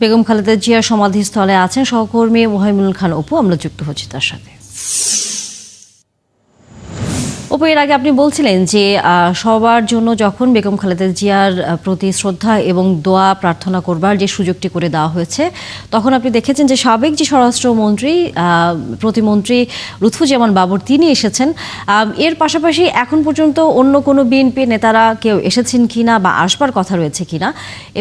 বেগম খালেদা জিয়ার সমাধিস্থলে আছেন সহকর্মী মোহাইমুল খান অপু। আমরা যুক্ত হচ্ছি তার সাথে। অপু, এর আগে আপনি বলছিলেন যে সবার জন্য যখন বেগম খালেদা জিয়ার প্রতি শ্রদ্ধা এবং দোয়া প্রার্থনা করবার যে সুযোগটি করে দেওয়া হয়েছে, তখন আপনি দেখেছেন যে সাবেক যে স্বরাষ্ট্রমন্ত্রী প্রতিমন্ত্রী লুৎফুজ্জামান বাবর তিনি এসেছেন। এর পাশাপাশি এখন পর্যন্ত অন্য কোনো বিএনপি নেতারা কেউ এসেছেন কিনা বা আসবার কথা রয়েছে কিনা,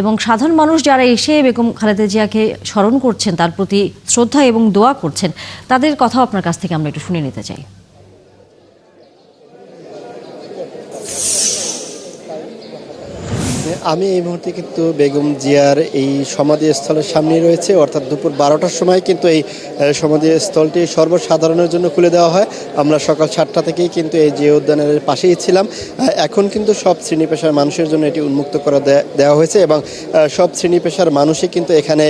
এবং সাধারণ মানুষ যারা এসে বেগম খালেদা জিয়াকে স্মরণ করছেন, তার প্রতি শ্রদ্ধা এবং দোয়া করছেন, তাদের কথাও আপনার কাছ থেকে আমরা একটু শুনে নিতে চাই। আমি এই মুহূর্তে কিন্তু বেগম জিয়ার এই সমাধিস্থলের সামনেই রয়েছে, অর্থাৎ দুপুর 12টার সময় কিন্তু এই সমাধিস্থলটি সর্বসাধারণের জন্য খুলে দেওয়া হয়। আমরা সকাল 7টা থেকেই কিন্তু এই জিয়া উদ্যানের পাশেই ছিলাম। এখন কিন্তু সব শ্রেণী পেশার মানুষের জন্য এটি উন্মুক্ত করে দেওয়া হয়েছে এবং সব শ্রেণী পেশার মানুষই কিন্তু এখানে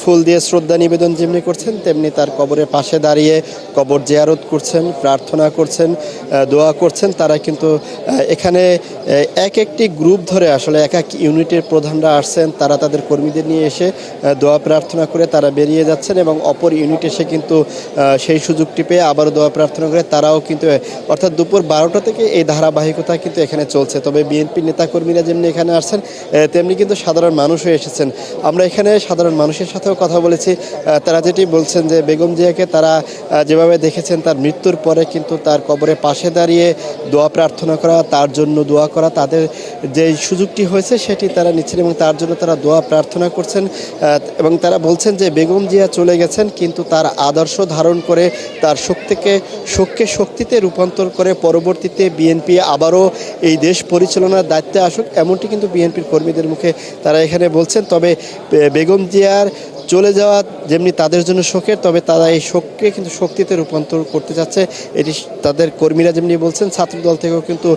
ফুল দিয়ে শ্রদ্ধা নিবেদন যেমনি করছেন, তেমনি তার কবরের পাশে দাঁড়িয়ে কবর জিয়ারত করছেন, প্রার্থনা করছেন, দোয়া করছেন। তারা কিন্তু এখানে এক একটি গ্রুপ ধরে আসলে এক এক ইউনিটের প্রধানরা আসছেন, তারা তাদের কর্মীদের নিয়ে এসে দোয়া প্রার্থনা করে তারা বেরিয়ে যাচ্ছেন এবং অপর ইউনিট এসে কিন্তু সেই সুযোগটি পেয়ে আবারও দোয়া প্রার্থনা করে তারাও কিন্তু, অর্থাৎ দুপুর 12টা থেকে এই ধারাবাহিকতা কিন্তু এখানে চলছে। তবে বিএনপি নেতাকর্মীরা যেমনি এখানে আসছেন, তেমনি কিন্তু সাধারণ মানুষও এসেছেন। আমরা এখানে সাধারণ মানুষের সাথেও কথা বলেছি। তারা যেটি বলছেন যে বেগম জিয়াকে তারা যেভাবে দেখেছেন তার মৃত্যুর পরে কিন্তু তার কবরের পাশে দাঁড়িয়ে দোয়া প্রার্থনা করা, তার জন্য দোয়া করা, তাদের যে সুযোগটি হয়েছে সেটি তারা নিচ্ছেন এবং তার জন্য তারা দোয়া প্রার্থনা করছেন। এবং তারা বলছেন যে বেগম জিয়া চলে গেছেন, কিন্তু তার আদর্শ ধারণ করে তার শোককে শক্তিতে রূপান্তর করে পরবর্তীতে বিএনপি আবারও এই দেশ পরিচালনার দায়িত্বে আসুক, এমনটি কিন্তু বিএনপির কর্মীদের মুখে তারা এখানে বলছেন। তবে বেগম জিয়ার চলে যাওয়া যেমনি তাদের জন্য শোকের, তবে তারা এই শোককে কিন্তু শক্তিতে রূপান্তর করতে যাচ্ছে, এটি তাদের কর্মীরা যেমনি বলছেন। ছাত্রদল থেকেও কিন্তু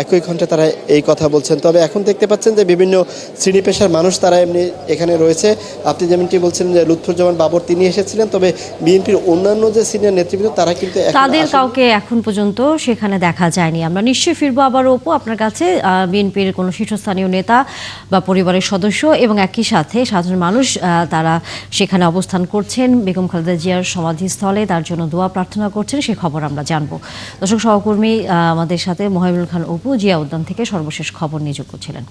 একই ঘন্টা তারা এই কথা বলছেন। তবে এখন দেখতে পাচ্ছেন যে বিভিন্ন শ্রেণী পেশার মানুষ তারা এমনি এখানে রয়েছে। আপনি যেমনটি বলছেন যে লুৎফুজ্জামান বাবর তিনি এসেছিলেন, তবে বিএনপির অন্যান্য যে সিনিয়র নেতৃবৃন্দ তারা কিন্তু তাদের কাউকে এখন পর্যন্ত সেখানে দেখা যায়নি। আমরা নিশ্চয়ই ফিরবো আবার অপু আপনার কাছে। বিএনপির কোনো শীর্ষস্থানীয় নেতা বা পরিবারের সদস্য এবং একই সাথে সাধারণ মানুষ তারা সেখানে অবস্থান করছেন, বেগম খালেদা জিয়ার সমাধিস্থলে তার জন্য দোয়া প্রার্থনা করছেন, সে খবর আমরা জানবো। দর্শক, সহকর্মী আমাদের সাথে মোহাইমুল খান অপু জিয়া উদ্যান থেকে সর্বশেষ খবর নিয়ে যুক্ত ছিলেন।